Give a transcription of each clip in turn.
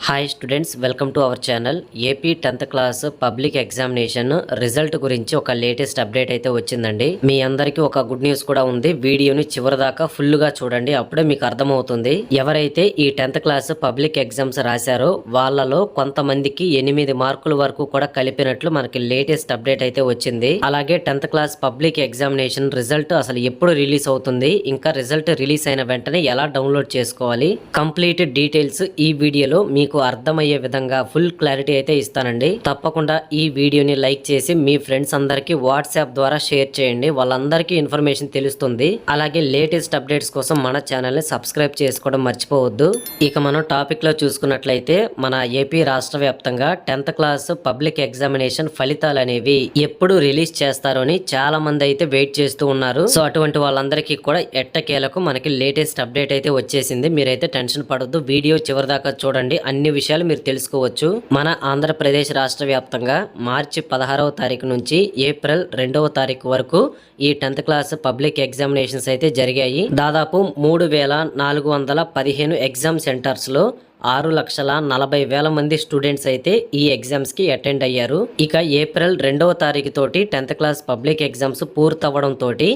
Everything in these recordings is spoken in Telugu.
Hi students, welcome to our channel. AP 10th class public examination result గురించి ఒక లేటెస్ట్ అప్డేట్ అయితే వచ్చిందండి. మీ అందరికీ ఒక గుడ్ న్యూస్ కూడా ఉంది. వీడియోని చివరిదాకా ఫుల్గా చూడండి, అప్పుడే మీకు అర్థమవుతుంది. ఎవరైతే ఈ 10th క్లాస్ పబ్లిక్ ఎగ్జామ్స్ రాశారో వాళ్ళలో కొంతమందికి 8 మార్కుల వరకు కూడా కలిపినట్లు మనకి లేటెస్ట్ అప్డేట్ అయితే వచ్చింది. అలాగే 10th class public examination result అసలు ఎప్పుడు రిలీజ్ అవుతుంది, ఇంకా రిజల్ట్ రిలీజ్ అయిన వెంటనే ఎలా డౌన్లోడ్ చేసుకోవాలి, కంప్లీట్ డీటెయిల్స్ ఈ వీడియోలో మీకు అర్థమయ్యే విధంగా ఫుల్ క్లారిటీ అయితే ఇస్తానండి. తప్పకుండా ఈ వీడియోని లైక్ చేసి మీ ఫ్రెండ్స్ అందరికి వాట్సాప్ ద్వారా షేర్ చేయండి, వాళ్ళందరికీ ఇన్ఫర్మేషన్ తెలుస్తుంది. అలాగే లేటెస్ట్ అప్డేట్స్ కోసం మన ఛానల్ ని సబ్స్క్రైబ్ చేసుకోవడం మర్చిపోవద్దు. ఇక మనం టాపిక్ లో చూసుకున్నట్లయితే మన ఏపీ రాష్ట్ర వ్యాప్తంగా 10th క్లాస్ పబ్లిక్ ఎగ్జామినేషన్ ఫలితాలు అనేవి ఎప్పుడు రిలీజ్ చేస్తారో అని చాలా మంది అయితే వెయిట్ చేస్తూ ఉన్నారు. సో అటువంటి వాళ్ళందరికీ కూడా ఎట్టకేలకు మనకి లేటెస్ట్ అప్డేట్ అయితే వచ్చేసింది. మీరైతే టెన్షన్ పడొద్దు, వీడియో చివరిదాకా చూడండి, అన్ని విషయాలు మీరు తెలుసుకోవచ్చు. మన ఆంధ్రప్రదేశ్ రాష్ట్ర వ్యాప్తంగా మార్చి 16వ తారీఖు నుంచి ఏప్రిల్ 2వ తారీఖు వరకు ఈ 10th క్లాస్ పబ్లిక్ ఎగ్జామినేషన్స్ అయితే జరిగాయి. దాదాపు 3,415 ఎగ్జామ్ సెంటర్స్ లో 6,40,000 మంది స్టూడెంట్స్ అయితే ఈ ఎగ్జామ్స్ కి అటెండ్ అయ్యారు. ఇక ఏప్రిల్ 2వ తారీఖు తోటి 10th క్లాస్ పబ్లిక్ ఎగ్జామ్స్ పూర్తవ్వడం తోటి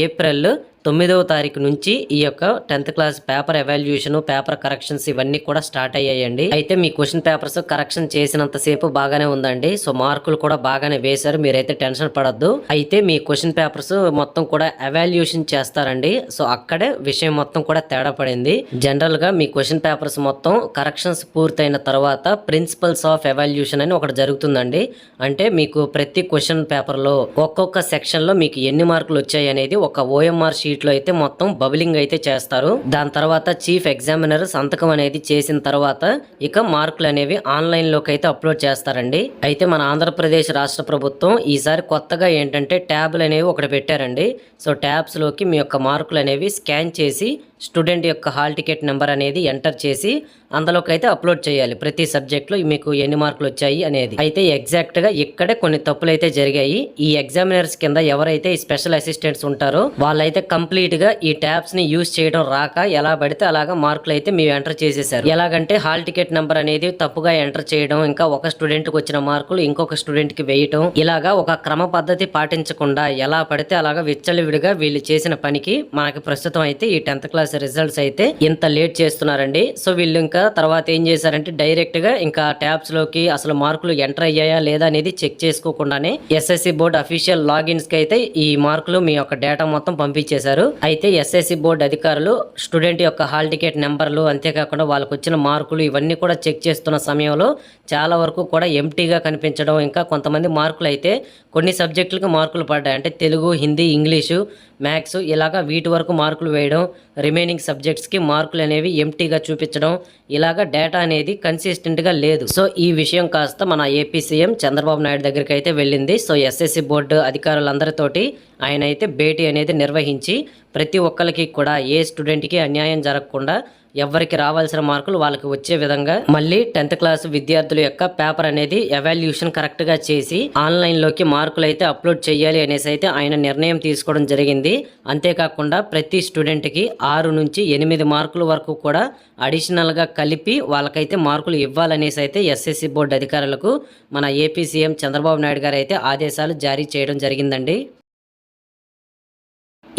ఏప్రిల్ 9వ తారీఖు నుంచి ఈ యొక్క 10th class paper evaluation, paper corrections ఇవన్నీ కూడా స్టార్ట్ అయ్యాయండి. అయితే మీ క్వశ్చన్ పేపర్స్ కరెక్షన్ చేసినంత సేపు బాగానే ఉందండి. సో మార్కులు కూడా బాగానే వేశారు, మీరైతే టెన్షన్ పడద్దు. అయితే మీ క్వశ్చన్ పేపర్స్ మొత్తం కూడా ఎవాల్యుయేషన్ చేస్తారండి. సో అక్కడే విషయం మొత్తం కూడా తేడా పడింది. జనరల్ గా మీ క్వశ్చన్ పేపర్స్ మొత్తం కరెక్షన్స్ పూర్తయిన తర్వాత ప్రిన్సిపల్స్ ఆఫ్ ఎవాల్యుయేషన్ అని ఒకటి జరుగుతుందండి. అంటే మీకు ప్రతి క్వశ్చన్ పేపర్ లో ఒక్కొక్క సెక్షన్ లో మీకు ఎన్ని మార్కులు వచ్చాయి అనేది ఒక ఓఎంఆర్ షీట్ లో అయితే మొత్తం బబులింగ్ అయితే చేస్తారు. దాని తర్వాత చీఫ్ ఎగ్జామినర్ సంతకం అనేది చేసిన తర్వాత ఇక మార్కులు అనేవి ఆన్లైన్ లోకి అయితే అప్లోడ్ చేస్తారండి. అయితే మన ఆంధ్రప్రదేశ్ రాష్ట్ర ప్రభుత్వం ఈసారి కొత్తగా ఏంటంటే ట్యాబ్లు అనేవి ఒకటి పెట్టారండి. సో ట్యాబ్స్ లోకి మీ యొక్క మార్కులు అనేవి స్కాన్ చేసి స్టూడెంట్ యొక్క హాల్ టికెట్ నెంబర్ అనేది ఎంటర్ చేసి అందులోకి అయితే అప్లోడ్ చేయాలి. ప్రతి సబ్జెక్ట్లో మీకు ఎన్ని మార్కులు వచ్చాయి అనేది. అయితే ఎగ్జాక్ట్గా ఇక్కడే కొన్ని తప్పులు అయితే జరిగాయి. ఈ ఎగ్జామినర్స్ కింద ఎవరైతే ఈ స్పెషల్ అసిస్టెంట్స్ ఉంటారో వాళ్ళైతే కంప్లీట్గా ఈ ట్యాబ్స్ ని యూజ్ చేయడం రాక ఎలా పడితే అలాగా మార్కులు అయితే మీరు ఎంటర్ చేసేసారు. ఎలాగంటే హాల్ టికెట్ నెంబర్ అనేది తప్పుగా ఎంటర్ చేయడం, ఇంకా ఒక స్టూడెంట్కి వచ్చిన మార్కులు ఇంకొక స్టూడెంట్కి వేయటం, ఇలాగా ఒక క్రమ పద్ధతి పాటించకుండా ఎలా పడితే అలాగా విచ్చలవిడిగా వీళ్ళు చేసిన పనికి మనకి ప్రస్తుతం అయితే ఈ 10th క్లాస్ రిజల్ట్స్ అయితే ఇంత లేట్ చేస్తున్నారండి. సో వీళ్ళు ఇంకా తర్వాత ఏం చేశారంటే డైరెక్ట్ గా ఇంకా ట్యాబ్స్ లోకి అసలు మార్కులు ఎంటర్ అయ్యాయా లేదా అనేది చెక్ చేసుకోకుండానే ఎస్ఎస్సి బోర్డు అఫీషియల్ లాగిన్స్ కి అయితే ఈ మార్కులు మీ యొక్క డేటా మొత్తం పంపించేశారు. అయితే ఎస్ఎస్సి బోర్డు అధికారులు స్టూడెంట్ యొక్క హాల్ టికెట్ నెంబర్లు, అంతేకాకుండా వాళ్ళకు వచ్చిన మార్కులు ఇవన్నీ కూడా చెక్ చేస్తున్న సమయంలో చాలా వరకు కూడా ఎంటీగా కనిపించడం, ఇంకా కొంతమంది మార్కులు అయితే కొన్ని సబ్జెక్టులకు మార్కులు పడ్డాయి. అంటే తెలుగు, హిందీ, ఇంగ్లీషు, మ్యాథ్స్ ఇలాగా వీటి వరకు మార్కులు వేయడం, రిమైనింగ్ సబ్జెక్ట్స్కి మార్కులు అనేవి ఎంటీగా చూపించడం, ఇలాగా డేటా అనేది కన్సిస్టెంట్గా లేదు. సో ఈ విషయం కాస్త మన ఏపీ సీఎం చంద్రబాబు నాయుడు దగ్గరికి అయితే వెళ్ళింది. సో ఎస్ఎస్సి బోర్డు అధికారులందరితోటి ఆయన అయితే భేటీ అనేది నిర్వహించి ప్రతి ఒక్కరికి కూడా ఏ స్టూడెంట్కి అన్యాయం జరగకుండా ఎవరికి రావాల్సిన మార్కులు వాళ్ళకి వచ్చే విధంగా మళ్ళీ 10th క్లాస్ విద్యార్థుల యొక్క పేపర్ అనేది ఎవాల్యుయేషన్ కరెక్ట్ గా చేసి ఆన్లైన్ లోకి మార్కులు అయితే అప్లోడ్ చేయాలి అనేసి అయితే ఆయన నిర్ణయం తీసుకోవడం జరిగింది. అంతేకాకుండా ప్రతి స్టూడెంట్ కి 6 నుంచి 8 మార్కుల వరకు కూడా అడిషనల్ గా కలిపి వాళ్ళకైతే మార్కులు ఇవ్వాలనేసి అయితే ఎస్ఎస్సి బోర్డు అధికారులకు మన ఏపీ సీఎం చంద్రబాబు నాయుడు గారు అయితే ఆదేశాలు జారీ చేయడం జరిగిందండి.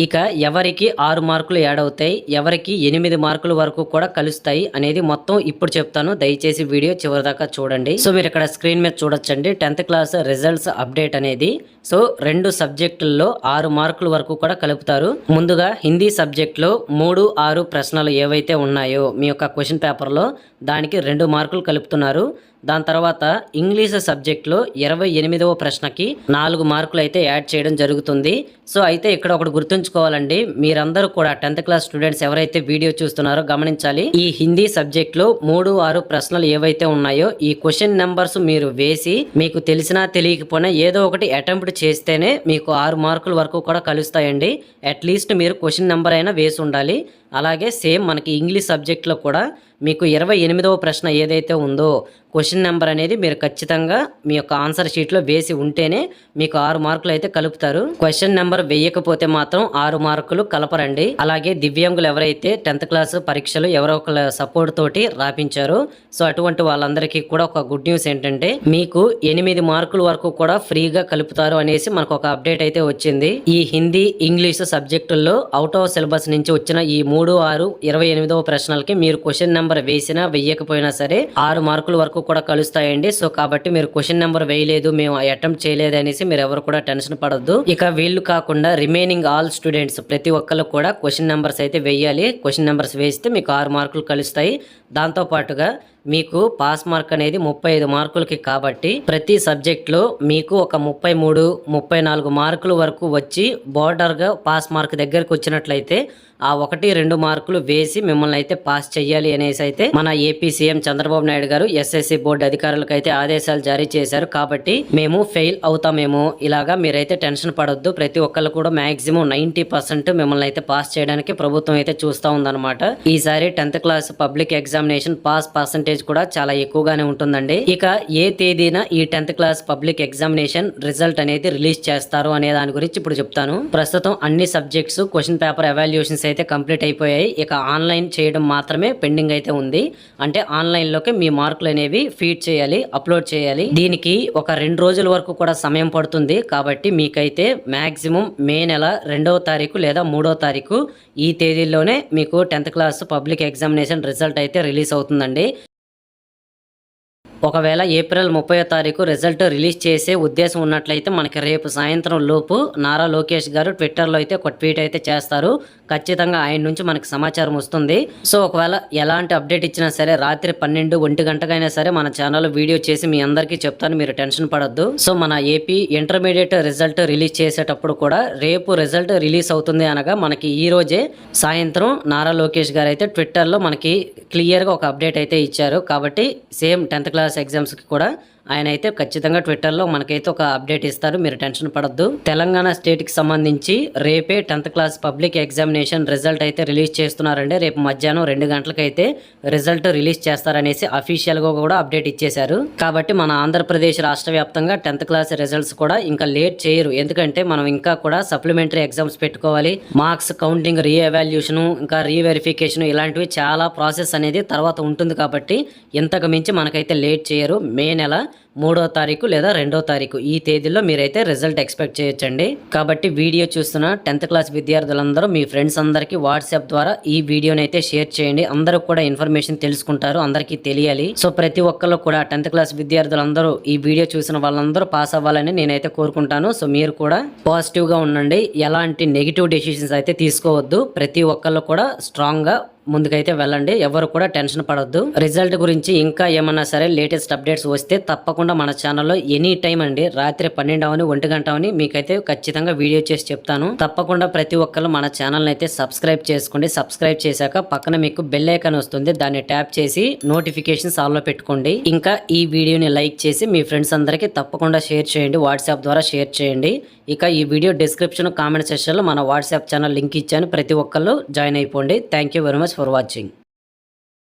ఇక ఎవరికి 6 మార్కులు యాడ్ అవుతాయి, ఎవరికి 8 మార్కుల వరకు కూడా కలుస్తాయి అనేది మొత్తం ఇప్పుడు చెప్తాను. దయచేసి వీడియో చివరిదాకా చూడండి. సో మీరు ఇక్కడ స్క్రీన్ మీద చూడొచ్చండి 10th క్లాస్ రిజల్ట్స్ అప్డేట్ అనేది. సో 2 సబ్జెక్టుల్లో 6 మార్కుల వరకు కూడా కలుపుతారు. ముందుగా హిందీ సబ్జెక్ట్లో 3, 6 ప్రశ్నలు ఏవైతే ఉన్నాయో మీ యొక్క క్వశ్చన్ పేపర్లో దానికి 2 మార్కులు కలుపుతున్నారు. దాని తర్వాత ఇంగ్లీష్ సబ్జెక్ట్లో 28వ ప్రశ్నకి 4 మార్కులు అయితే యాడ్ చేయడం జరుగుతుంది. సో అయితే ఇక్కడ ఒకటి గుర్తుంచుకోవాలండి, మీరందరూ కూడా 10th క్లాస్ స్టూడెంట్స్ ఎవరైతే వీడియో చూస్తున్నారో గమనించాలి. ఈ హిందీ సబ్జెక్ట్లో 3, 6 ప్రశ్నలు ఏవైతే ఉన్నాయో ఈ క్వశ్చన్ నెంబర్స్ మీరు వేసి మీకు తెలిసినా తెలియకపోయినా ఏదో ఒకటి అటెంప్ట్ చేస్తేనే మీకు 6 మార్కుల వరకు కూడా కలుస్తాయండి. అట్లీస్ట్ మీరు క్వశ్చన్ నెంబర్ అయినా వేసి ఉండాలి. అలాగే సేమ్ మనకి ఇంగ్లీష్ సబ్జెక్ట్లో కూడా మీకు 28వ ప్రశ్న ఏదైతే ఉందో క్వశ్చన్ నెంబర్ అనేది మీరు ఖచ్చితంగా మీ యొక్క ఆన్సర్ షీట్లో వేసి ఉంటేనే మీకు 6 మార్కులు అయితే కలుపుతారు. క్వశ్చన్ నెంబర్ వేయకపోతే మాత్రం 6 మార్కులు కలపరండి. అలాగే దివ్యాంగులు ఎవరైతే 10th క్లాస్ పరీక్షలు ఎవరో ఒకళ్ళ సపోర్ట్ తోటి రాపించారో సో అటువంటి వాళ్ళందరికీ కూడా ఒక గుడ్ న్యూస్ ఏంటంటే మీకు 8 మార్కుల వరకు కూడా ఫ్రీగా కలుపుతారు అనేసి మనకు ఒక అప్డేట్ అయితే వచ్చింది. ఈ హిందీ ఇంగ్లీష్ సబ్జెక్టుల్లో అవుట్ ఆఫ్ సిలబస్ నుంచి వచ్చిన ఈ 3, 6, 28వ ప్రశ్నలకి మీరు క్వశ్చన్ నెంబర్ వేసినా వేయకపోయినా సరే 6 మార్కుల వరకు కూడా కలుస్తాయండి. సో కాబట్టి మీరు క్వశ్చన్ నెంబర్ వేయలేదు, మేము అటెంప్ట్ చేయలేదు అనేసి మీరు ఎవరు కూడా టెన్షన్ పడొద్దు. ఇక వీళ్ళు కాకుండా రిమైనింగ్ ఆల్ స్టూడెంట్స్ ప్రతి ఒక్కళ్ళు కూడా క్వశ్చన్ నెంబర్స్ అయితే వేయాలి. క్వశ్చన్ నెంబర్స్ వేస్తే మీకు 6 మార్కులు కలుస్తాయి. దాంతో పాటుగా మీకు పాస్ మార్క్ అనేది 35 మార్కులకి కాబట్టి ప్రతి సబ్జెక్ట్లో మీకు ఒక 33, 34 మార్కుల వరకు వచ్చి బోర్డర్గా పాస్ మార్క్ దగ్గరకు వచ్చినట్లయితే ఆ 1, 2 మార్కులు వేసి మిమ్మల్ని అయితే పాస్ చెయ్యాలి అనేసి అయితే మన ఏపీ సీఎం చంద్రబాబు నాయుడు గారు ఎస్ఎస్సి బోర్డు అధికారులకు అయితే ఆదేశాలు జారీ చేశారు. కాబట్టి మేము ఫెయిల్ అవుతామేమో ఇలాగా మీరైతే టెన్షన్ పడొద్దు. ప్రతి ఒక్కళ్ళు కూడా మాక్సిమం 90% మిమ్మల్ని అయితే పాస్ చేయడానికి ప్రభుత్వం అయితే చూస్తూ ఉందన్నమాట. ఈసారి 10th class public examination pass percentage కూడా చాలా ఎక్కువగానే ఉంటుందండి. ఇక ఏ తేదీన ఈ 10th class public examination result అనేది రిలీజ్ చేస్తారు అనే దాని గురించి ఇప్పుడు చెప్తాను. ప్రస్తుతం అన్ని సబ్జెక్ట్స్ క్వశ్చన్ పేపర్ ఎవాల్యుయేషన్స్ అయితే కంప్లీట్ అయిపోయాయి. ఇక ఆన్లైన్ చేయడం మాత్రమే పెండింగ్ అయితే ఉంది. అంటే ఆన్లైన్లోకి మీ మార్కులు అనేవి ఫీడ్ చేయాలి, అప్లోడ్ చేయాలి. దీనికి ఒక 2 రోజుల వరకు కూడా సమయం పడుతుంది. కాబట్టి మీకైతే మ్యాక్సిమం మే నెల 2వ తారీఖు లేదా 3వ తారీఖు ఈ తేదీల్లోనే మీకు 10th class public examination result అయితే రిలీజ్ అవుతుందండి. ఒకవేళ ఏప్రిల్ 30వ తారీఖు రిజల్ట్ రిలీజ్ చేసే ఉద్దేశం ఉన్నట్లయితే మనకి రేపు సాయంత్రం లోపు నారా లోకేష్ గారు ట్విట్టర్లో అయితే ఒక ట్వీట్ అయితే చేస్తారు. ఖచ్చితంగా ఆయన నుంచి మనకి సమాచారం వస్తుంది. సో ఒకవేళ ఎలాంటి అప్డేట్ ఇచ్చినా సరే రాత్రి 12, 1 గంటకైనా సరే మన ఛానల్లో వీడియో చేసి మీ అందరికీ చెప్తాను, మీరు టెన్షన్ పడొద్దు. సో మన ఏపీ ఇంటర్మీడియట్ రిజల్ట్ రిలీజ్ చేసేటప్పుడు కూడా రేపు రిజల్ట్ రిలీజ్ అవుతుంది అనగా మనకి ఈ రోజే సాయంత్రం నారా లోకేష్ గారు అయితే ట్విట్టర్లో మనకి క్లియర్గా ఒక అప్డేట్ అయితే ఇచ్చారు. కాబట్టి సేమ్ 10th క్లాస్ ఎగ్జామ్స్కి కూడా ఆయన అయితే ఖచ్చితంగా ట్విట్టర్లో మనకైతే ఒక అప్డేట్ ఇస్తారు, మీరు టెన్షన్ పడొద్దు. తెలంగాణ స్టేట్కి సంబంధించి రేపే 10th class public examination result అయితే రిలీజ్ చేస్తున్నారండి. రేపు మధ్యాహ్నం 2 గంటలకైతే రిజల్ట్ రిలీజ్ చేస్తారనేసి అఫీషియల్గా కూడా అప్డేట్ ఇచ్చేశారు. కాబట్టి మన ఆంధ్రప్రదేశ్ రాష్ట్ర వ్యాప్తంగా 10th క్లాస్ రిజల్ట్స్ కూడా ఇంకా లేట్ చేయరు. ఎందుకంటే మనం ఇంకా కూడా సప్లిమెంటరీ ఎగ్జామ్స్ పెట్టుకోవాలి, మార్క్స్ కౌంటింగ్, రీఎవాల్యూషన్, ఇంకా రీవెరిఫికేషన్ ఇలాంటివి చాలా ప్రాసెస్ అనేది తర్వాత ఉంటుంది. కాబట్టి ఇంతకు మించి మనకైతే లేట్ చేయరు. మే నెల 3వ తారీఖు లేదా 2వ తారీఖు ఈ తేదీలో మీరైతే రిజల్ట్ ఎక్స్పెక్ట్ చేయొచ్చండి. కాబట్టి వీడియో చూస్తున్న 10th క్లాస్ విద్యార్థులందరూ మీ ఫ్రెండ్స్ అందరికీ వాట్సాప్ ద్వారా ఈ వీడియోని అయితే షేర్ చేయండి. అందరూ కూడా ఇన్ఫర్మేషన్ తెలుసుకుంటారు, అందరికీ తెలియాలి. సో ప్రతి ఒక్కళ్ళు కూడా 10th క్లాస్ విద్యార్థులందరూ ఈ వీడియో చూసిన వాళ్ళందరూ పాస్ అవ్వాలని నేనైతే కోరుకుంటాను. సో మీరు కూడా పాజిటివ్గా ఉండండి, ఎలాంటి నెగిటివ్ డెసిషన్స్ అయితే తీసుకోవద్దు. ప్రతి ఒక్కళ్ళు కూడా స్ట్రాంగ్గా ముందుకైతే వెళ్ళండి, ఎవరు కూడా టెన్షన్ పడొద్దు. రిజల్ట్ గురించి ఇంకా ఏమన్నా సరే లేటెస్ట్ అప్డేట్స్ వస్తే తప్పకుండా మన ఛానల్లో ఎనీ టైం అండి, రాత్రి 12 అవని 1 గంట అవని మీకైతే ఖచ్చితంగా వీడియో చేసి చెప్తాను. తప్పకుండా ప్రతి ఒక్కరు మన ఛానల్ని అయితే సబ్స్క్రైబ్ చేసుకోండి. సబ్స్క్రైబ్ చేశాక పక్కన మీకు బెల్ ఐకాన్ వస్తుంది, దాన్ని ట్యాప్ చేసి నోటిఫికేషన్స్ ఆన్లో పెట్టుకోండి. ఇంకా ఈ వీడియోని లైక్ చేసి మీ ఫ్రెండ్స్ అందరికీ తప్పకుండా షేర్ చేయండి, వాట్సాప్ ద్వారా షేర్ చేయండి. ఇక ఈ వీడియో డిస్క్రిప్షన్ కామెంట్ సెక్షన్లో మన వాట్సాప్ ఛానల్ లింక్ ఇచ్చాను, ప్రతి ఒక్కళ్ళు జాయిన్ అయిపోండి. Thank you very much for watching.